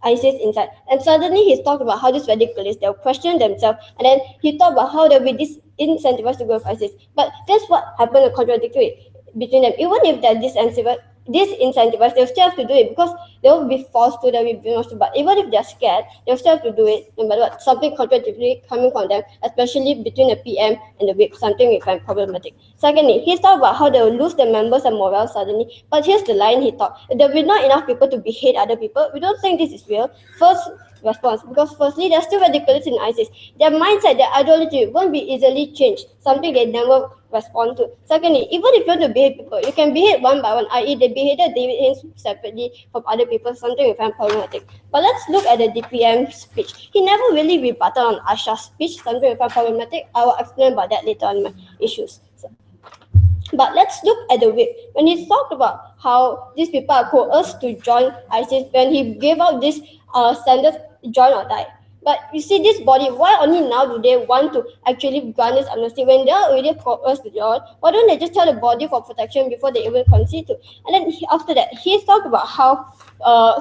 ISIS inside. And suddenly he's talked about how these radicalists, they'll question themselves, and then he talked about how they'll be disincentivized to go with ISIS. But that's what happened, contradictory between them. Even if they're disincentivized, they'll still have to do it because they'll be forced to, they'll be forced to. But even if they're scared, they'll still have to do it no matter what. Something contradictory coming from them, especially between the PM and the whip, something we find problematic. Secondly, he talked about how they will lose their members and morale suddenly. But here's the line he thought: there will be not enough people to behead other people. We don't think this is real. First response, because firstly, they're still radicalists in ISIS. Their mindset, their ideology won't be easily changed, something they never respond to. Secondly, even if you want to behead people, you can behead one by one, i.e. they beheaded David Haynes separately from other people, something we find problematic. But let's look at the DPM speech. He never really rebutted on Asha's speech, something we find problematic. I will explain about that later on in my issues. But let's look at the whip. When he talked about how these people are coerced to join ISIS, when he gave out this standard join or die. But you see, this body, why only now do they want to actually grant this amnesty when they are already coerced to join? Why don't they just tell the body for protection before they even concede to? And then after that, he talked about how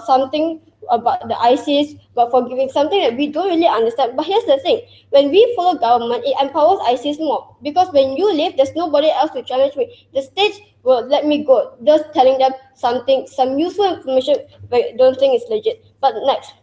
something about the ISIS, but forgiving, something that we don't really understand. But here's the thing: when we follow government, it empowers ISIS more, because when you leave, there's nobody else to challenge me. The states will let me go, just telling them something, some useful information, but I don't think it's legit. But next,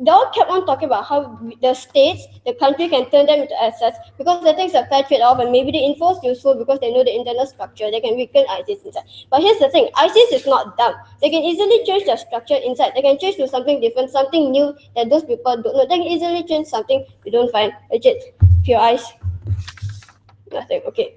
they all kept on talking about how the states, the country can turn them into assets because they think it's a fair trade-off, and maybe the info is useful because they know the internal structure. They can weaken ISIS inside. But here's the thing: ISIS is not dumb. They can easily change their structure inside. They can change to something different, something new that those people don't know. They can easily change something we don't find legit. Few eyes. Nothing. Okay.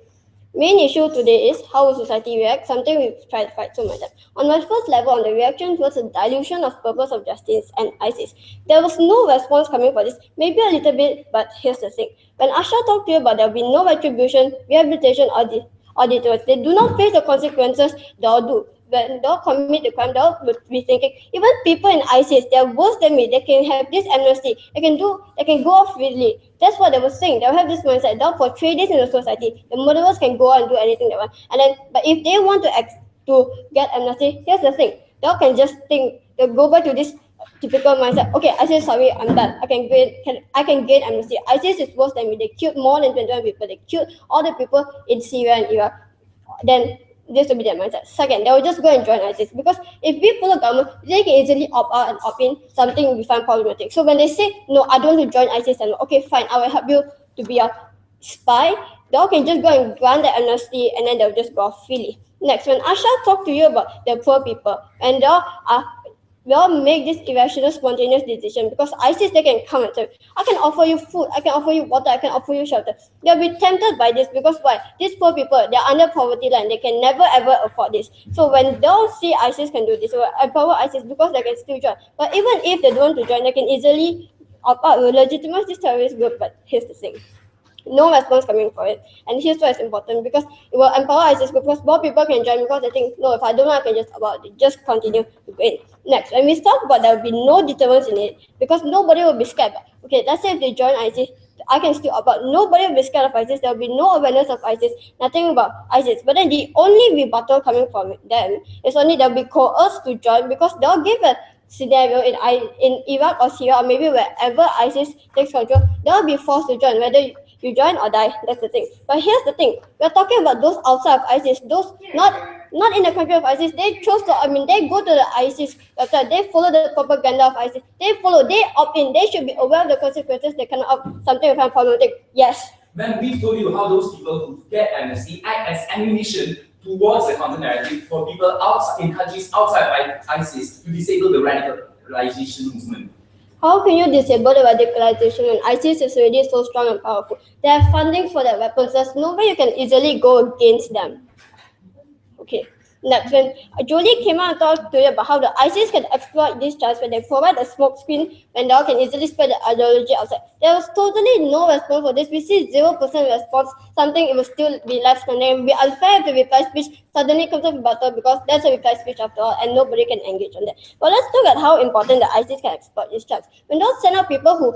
Main issue today is how will society react, something we've tried to fight so much. On my first level, on the reaction towards the dilution of purpose of justice and ISIS, there was no response coming for this, maybe a little bit, but here's the thing. When Asha talked to you about there will be no retribution, rehabilitation, or deterrence, they do not face the consequences they'll do. When they'll commit the crime, they'll be thinking, even people in ISIS, they're worse than me, they can have this amnesty, they can go off freely. That's what they were saying. They'll have this mindset, they'll portray this in the society. The murderers can go out and do anything they want. And then, but if they want to get amnesty, here's the thing, they can just think, they'll go back to this typical mindset. Okay, ISIS, sorry, I'm done. I can gain amnesty. ISIS is worse than me. They killed more than 21 people. They killed all the people in Syria and Iraq. Then this will be their mindset. Second, they will just go and join ISIS, because if we follow government, they can easily opt out and opt in, something we find problematic. So when they say, no, I don't want to join ISIS, and okay, fine, I will help you to be a spy, they all can just go and grant the amnesty, and then they'll just go off freely. Next, when Asha talked to you about the poor people, and they all are we all make this irrational, spontaneous decision because ISIS, they can come and say, I can offer you food, I can offer you water, I can offer you shelter. They'll be tempted by this because why? These poor people, they're under poverty line. They can never ever afford this. So when they'll see ISIS can do this, they will empower ISIS because they can still join. But even if they don't want to join, they can easily opt out, will legitimize this terrorist group. But here's the thing. No response coming for it. And here's why it's important because it will empower ISIS group because more people can join because they think, no, if I don't know, I can just about it. Just continue to go in. Next, when we talk about there will be no deterrence in it because nobody will be scared. Okay, let's say if they join ISIS, I can still about nobody will be scared of ISIS. There will be no awareness of ISIS, nothing about ISIS. But then the only rebuttal coming from them is only they'll be coerced to join because they'll give a scenario in Iraq or Syria or maybe wherever ISIS takes control, they'll be forced to join, whether you join or die. That's the thing. But here's the thing: we're talking about those outside of ISIS, those not in the country of ISIS. They chose to. They go to the ISIS website. They follow the propaganda of ISIS. They opt in. They should be aware of the consequences. They cannot opt something if I'm problematic. Yes. When we've told you how those people who get amnesty act as ammunition towards the counter narrative for people outside in countries outside of ISIS to disable the radicalization movement. How can you disable the radicalization when ISIS is already so strong and powerful? They have funding for their weapons. There's no way you can easily go against them. Okay. Next, when Jolie came out and talked to you about how the ISIS can exploit this chance when they provide a smoke screen when they can easily spread the ideology outside. There was totally no response for this. We see 0% response. Something it will still be left standing. It will be unfair if the reply speech suddenly comes up with battle because that's a reply speech after all and nobody can engage on that. But let's look at how important the ISIS can exploit this chance. When those send out people who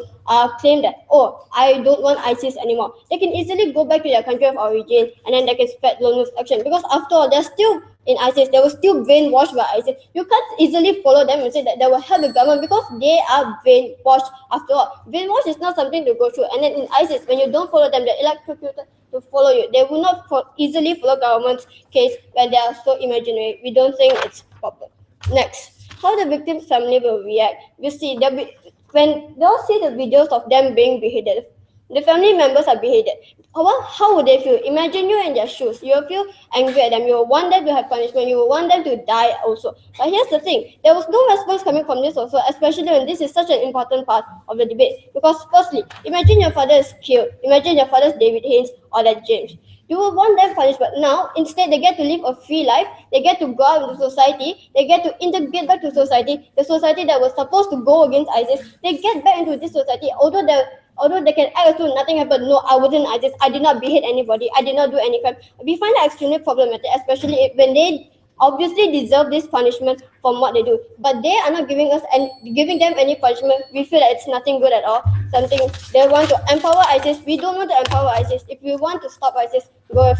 claim that, oh, I don't want ISIS anymore, they can easily go back to their country of origin and then they can spread lone wolf action because after all, they're still in ISIS, they were still brainwashed by ISIS. You can't easily follow them and say that they will help the government because they are brainwashed after all. Brainwash is not something to go through. And then in ISIS, when you don't follow them, they're electrocuted to follow you. They will not easily follow government's case when they are so imaginary. We don't think it's proper. Next, how the victim's family will react. You see, when they'll see the videos of them being beheaded, the family members are beheaded. How would they feel? Imagine you in their shoes. You will feel angry at them. You will want them to have punishment. You will want them to die also. But here's the thing. There was no response coming from this also, especially when this is such an important part of the debate. Because firstly, imagine your father is killed. Imagine your father is David Haynes or that James. You will want them punished, but now instead they get to live a free life. They get to go out into society. They get to integrate back to society. The society that was supposed to go against ISIS, they get back into this society. Although they can act as though nothing happened. No, I wasn't ISIS. I did not behead anybody. I did not do any crime. We find that extremely problematic, especially when they obviously deserve this punishment from what they do. But they are not giving them any punishment. We feel that it's nothing good at all. Something they want to empower ISIS. We don't want to empower ISIS. If we want to stop ISIS, go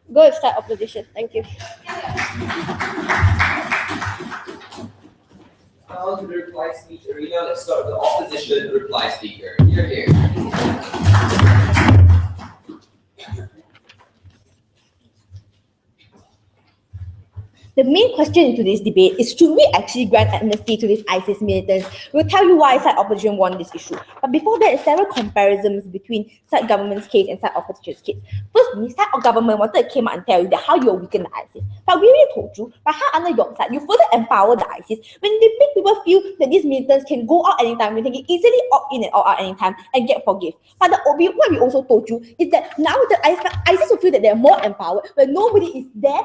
with side opposition. Thank you. Now to the reply speech arena. Let's start with the opposition reply speaker. You're here. The main question in today's debate is, should we actually grant amnesty to these ISIS militants? We'll tell you why side opposition won this issue. But before that, several comparisons between side government's case and side opposition's case. Firstly, side of government wanted to come out and tell you that how you weaken the ISIS. But we already told you, but how under your side, you further empower the ISIS. When they make people feel that these militants can go out anytime, they can easily opt in and opt out anytime and get forgive. But what we also told you is that now the ISIS will feel that they're more empowered when nobody is there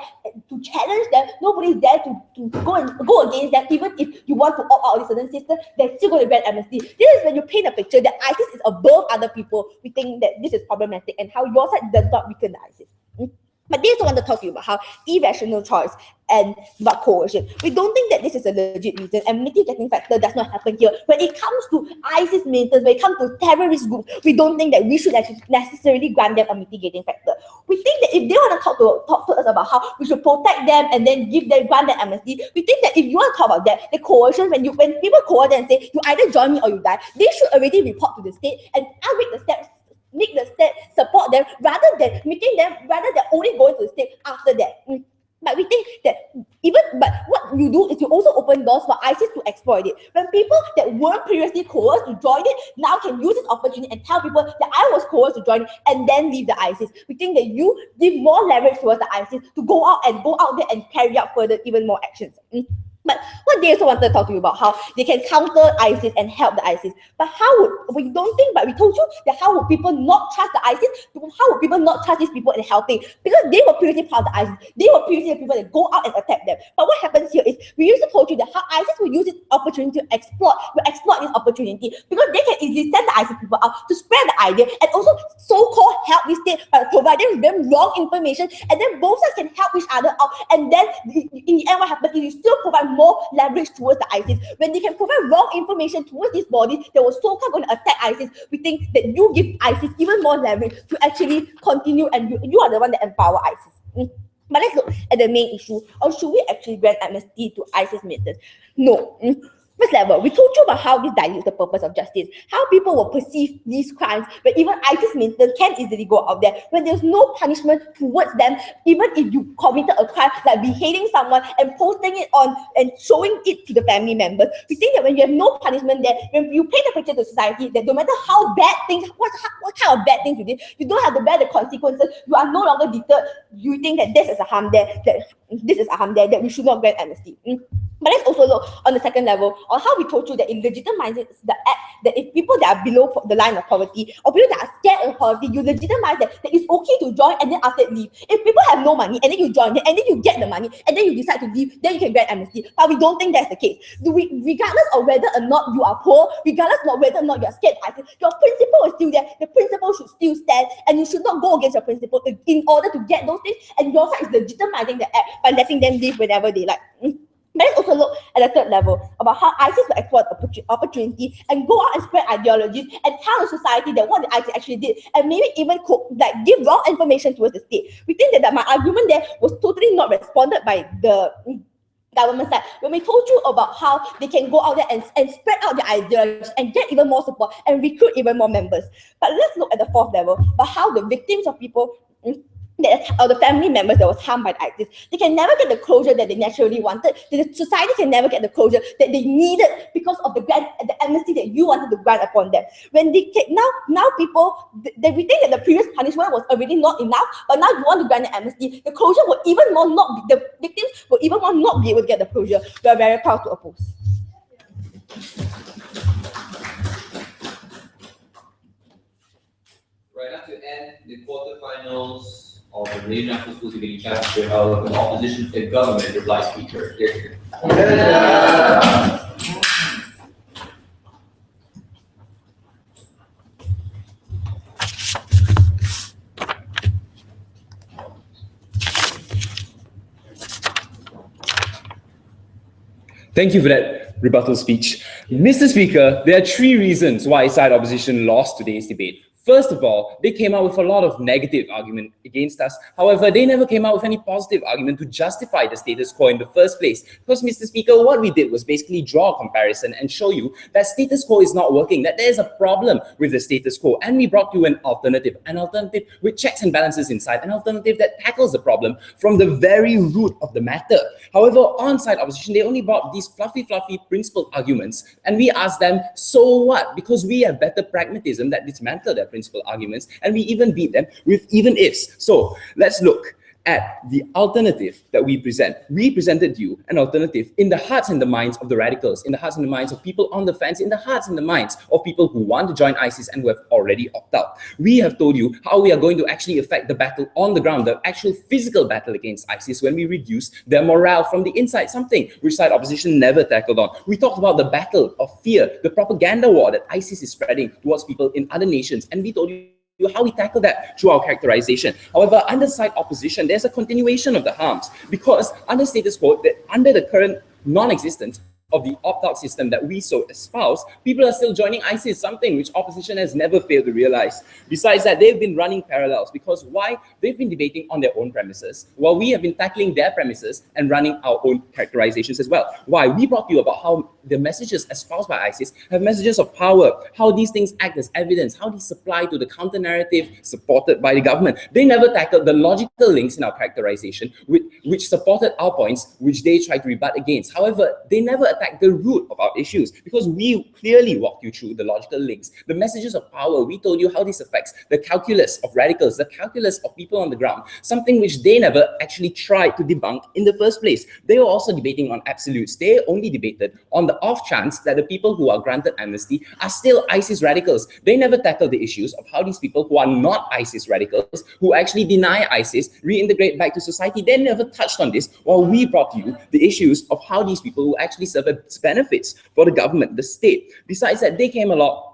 to challenge them. Nobody is there to go against them. Even if you want to opt out of a certain system, they're still going to grant amnesty. This is when you paint a picture that ISIS is above other people. We think that this is problematic and how your side does not weaken the ISIS. But they also want to talk to you about how irrational choice and about coercion. We don't think that this is a legit reason, and mitigating factor does not happen here. When it comes to ISIS militants, when it comes to terrorist groups, we don't think that we should actually necessarily grant them a mitigating factor. We think that if they want to talk to us about how we should protect them and then grant them amnesty, we think that if you want to talk about that, the coercion, when people coerce them and say you either join me or you die, they should already report to the state and make the state support them rather than only going to the state after that. But we think that but what you do is you also open doors for ISIS to exploit it. When people that weren't previously coerced to join it now can use this opportunity and tell people that I was coerced to join it and then leave the ISIS. We think that you give more leverage towards the ISIS to go out there and carry out further even more actions. But what they also wanted to talk to you about, how they can counter ISIS and help the ISIS. But how would, we don't think, but we told you that how would people not trust the ISIS? How would people not trust these people in helping? Because they were previously part of the ISIS. They were previously the people that go out and attack them. But what happens here is, we used to told you that how ISIS will use this opportunity to exploit this opportunity, because they can easily send the ISIS people out to spread the idea and also so-called help the state by providing them wrong information, and then both sides can help each other out, and then in the end what happens is you still provide more leverage towards the ISIS. When they can provide wrong information towards this body that was so-called going to attack ISIS, we think that you give ISIS even more leverage to actually continue, and you are the one that empower ISIS. But let's look at the main issue, or should we actually grant amnesty to ISIS militants? No. First level, we told you about how this dilutes the purpose of justice, how people will perceive these crimes, where even ISIS militants can easily go out there, when there's no punishment towards them, even if you committed a crime like beheading someone and posting it on and showing it to the family members. We think that when you have no punishment there, when you paint a picture to society that no matter how bad things, what kind of bad things you did, you don't have to bear the consequences, you are no longer deterred, you think that this is a harm there, that we should not grant amnesty. But let's also look on the second level on how we told you that it legitimizes the act that if people that are below the line of poverty or people that are scared of poverty, you legitimize that it's okay to join and then after leave. If people have no money and then you join and then you get the money and then you decide to leave, then you can grant amnesty. But we don't think that's the case. Regardless of whether or not you are poor, regardless of whether or not you're scared, your principle is still there. The principle should still stand, and you should not go against your principle in order to get those things. And your side is legitimizing the act by letting them live whenever they like. But let's also look at the third level about how ISIS will exploit opportunity and go out and spread ideologies and tell the society that what the ISIS actually did, and maybe even give wrong information towards the state. We think that my argument there was totally not responded by the government side when we told you about how they can go out there and spread out their ideologies and get even more support and recruit even more members. But let's look at the fourth level about how the victims of people or the family members that was harmed by ISIS, they can never get the closure that they naturally wanted. The society can never get the closure that they needed because of the amnesty that you wanted to grant upon them. When they now people, we think that the previous punishment was already not enough, but now you want to grant the amnesty, the closure will even more not be, the victims will even more not be able to get the closure. We are very proud to oppose. Right now to end the quarterfinals of the Malaysian National School Debating Championship, I will welcome opposition to the government reply speaker. Here. Thank you for that rebuttal speech. Mr. Speaker, there are three reasons why side opposition lost today's debate. First of all, they came out with a lot of negative argument against us. However, they never came out with any positive argument to justify the status quo in the first place. Because, Mr. Speaker, what we did was basically draw a comparison and show you that status quo is not working, that there is a problem with the status quo. And we brought you an alternative with checks and balances inside, an alternative that tackles the problem from the very root of the matter. However, on-side opposition, they only brought these fluffy principled arguments. And we asked them, so what? Because we have better pragmatism that dismantle their principal arguments, and we even beat them with even ifs. So let's look at the alternative that we present. We presented you an alternative in the hearts and the minds of the radicals, in the hearts and the minds of people on the fence, in the hearts and the minds of people who want to join ISIS and who have already opted out. We have told you how we are going to actually affect the battle on the ground, the actual physical battle against ISIS, when we reduce their morale from the inside, something which side opposition never tackled on. We talked about the battle of fear, the propaganda war that ISIS is spreading towards people in other nations, and we told you how we tackle that through our characterization. However, under side opposition, there's a continuation of the harms, because under status quo, under the current non-existence of the opt-out system that we so espouse, people are still joining ISIS, something which opposition has never failed to realize. Besides that, they've been running parallels, because why? They've been debating on their own premises, while we have been tackling their premises and running our own characterizations as well. Why? We brought you about how the messages espoused by ISIS have messages of power, how these things act as evidence, how they supply to the counter-narrative supported by the government. They never tackled the logical links in our characterization, which supported our points, which they tried to rebut against. However, they never attacked the root of our issues, because we clearly walked you through the logical links, the messages of power. We told you how this affects the calculus of radicals, the calculus of people on the ground, something which they never actually tried to debunk in the first place. They were also debating on absolutes. They only debated on the off chance that the people who are granted amnesty are still ISIS radicals. They never tackled the issues of how these people who are not ISIS radicals, who actually deny ISIS, reintegrate back to society. They never touched on this, while we brought you the issues of how these people who actually serve as benefits for the government, the state. Besides that, they came up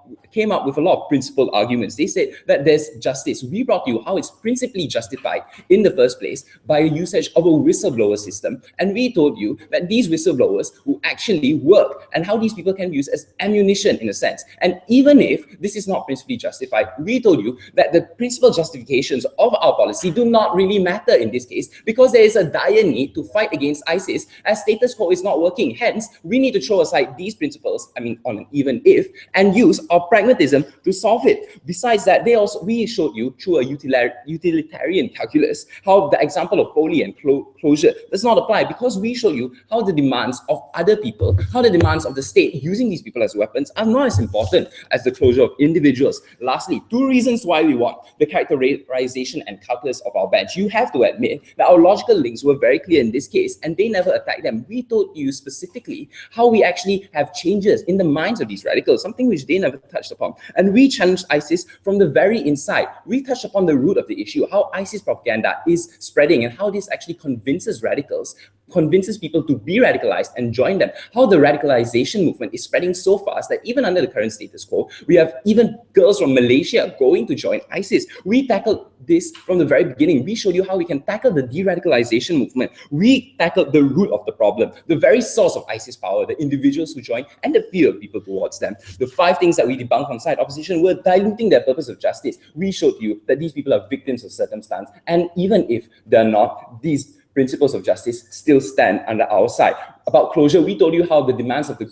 with a lot of principled arguments. They said that there's justice. We brought you how it's principally justified in the first place by a usage of a whistleblower system. And we told you that these whistleblowers will actually work, and how these people can use as ammunition in a sense. And even if this is not principally justified, we told you that the principal justifications of our policy do not really matter in this case, because there is a dire need to fight against ISIS as status quo is not working. Hence, we need to throw aside these principles, I mean, on an even if, and use our pragmatism to solve it. Besides that, we showed you through a utilitarian calculus how the example of folly and closure does not apply, because we show you how the demands of other people, how the demands of the state using these people as weapons are not as important as the closure of individuals. Lastly, 2 reasons why we want the characterization and calculus of our bench. You have to admit that our logical links were very clear in this case, and they never attacked them. We told you specifically how we actually have changes in the minds of these radicals, something which they never touched upon. And we challenged ISIS from the very inside. We touched upon the root of the issue, how ISIS propaganda is spreading and how this actually convinces radicals, convinces people to be radicalized and join them, how the radicalization movement is spreading so fast that even under the current status quo, we have even girls from Malaysia going to join ISIS. We tackled this from the very beginning. We showed you how we can tackle the de-radicalization movement. We tackled the root of the problem, the very source of ISIS power, the individuals who join and the fear of people towards them. The 5 things that we debunked on side opposition were diluting their purpose of justice. We showed you that these people are victims of circumstance, and even if they're not, these principles of justice still stand under our side. About closure, we told you how the demands of the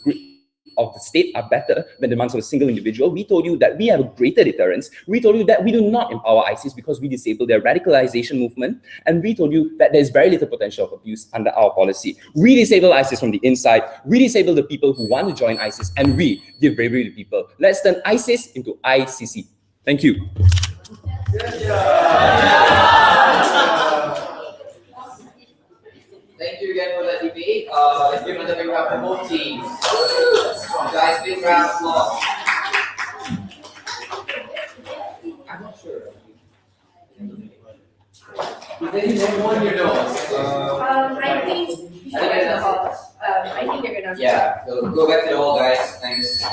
state are better than the demands of a single individual. We told you that we have a greater deterrence. We told you that we do not empower ISIS because we disable their radicalization movement. And we told you that there's very little potential of abuse under our policy. We disable ISIS from the inside. We disable the people who want to join ISIS, and we give bravery to people. Let's turn ISIS into ICC. Thank you. Thank you again for that debate. Let's give another big round for both teams. Guys, big round of applause. I'm not sure. Is there more in your nose? I think they're gonna. Yeah, so go back to the hall, guys. Thanks.